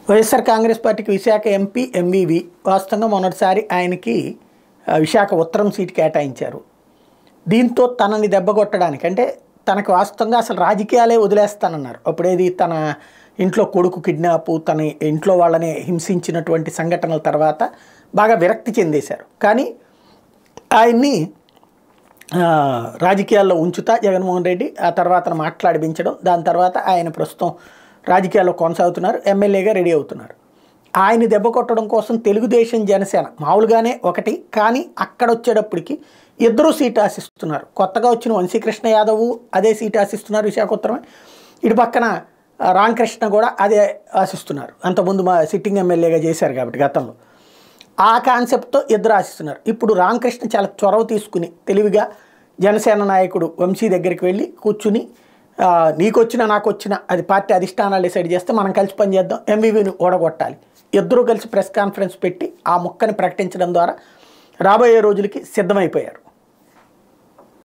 వైఎస్ఆర్ కాంగ్రెస్ పార్టీకి విశాఖ ఎంపీ ఎంవీవి వాస్తవంగా మొన్నటిసారి ఆయనకి విశాఖ ఉత్తరం సీటు కేటాయించారు. దీంతో తనని దెబ్బకొట్టడానికి అంటే తనకు వాస్తవంగా అసలు రాజకీయాలే వదిలేస్తానన్నారు. అప్పుడేది తన ఇంట్లో కొడుకు కిడ్నాపు, తన ఇంట్లో వాళ్ళని హింసించినటువంటి సంఘటనల తర్వాత బాగా విరక్తి చెందేశారు. కానీ ఆయన్ని రాజకీయాల్లో ఉంచుతా జగన్మోహన్ రెడ్డి ఆ తర్వాత మాట్లాడిపించడం, దాని తర్వాత ఆయన ప్రస్తుతం రాజకీయాల్లో కొనసాగుతున్నారు, ఎమ్మెల్యేగా రెడీ అవుతున్నారు. ఆయన్ని దెబ్బ కొట్టడం కోసం తెలుగుదేశం జనసేన మామూలుగానే ఒకటి, కానీ అక్కడ వచ్చేటప్పటికి ఇద్దరు సీటు ఆశిస్తున్నారు. కొత్తగా వచ్చిన వంశీకృష్ణ యాదవ్ అదే సీటు ఆశిస్తున్నారు విశాఖ ఉత్తరమే, ఇటు పక్కన రామకృష్ణ కూడా అదే ఆశిస్తున్నారు. అంతకుముందు మా సిట్టింగ్ ఎమ్మెల్యేగా చేశారు కాబట్టి గతంలో ఆ కాన్సెప్ట్తో ఇద్దరు ఆశిస్తున్నారు. ఇప్పుడు రామకృష్ణ చాలా చొరవ తీసుకుని తెలివిగా జనసేన నాయకుడు వంశీ దగ్గరికి వెళ్ళి కూర్చుని నీకొచ్చినా నాకు వచ్చినా అది పార్టీ అధిష్టానాలు డిసైడ్ చేస్తే మనం కలిసి పనిచేద్దాం, ఎంవీవీని ఓడగొట్టాలి. ఇద్దరూ కలిసి ప్రెస్ కాన్ఫరెన్స్ పెట్టి ఆ ముక్కని ప్రకటించడం ద్వారా రాబోయే రోజులకి సిద్ధమైపోయారు.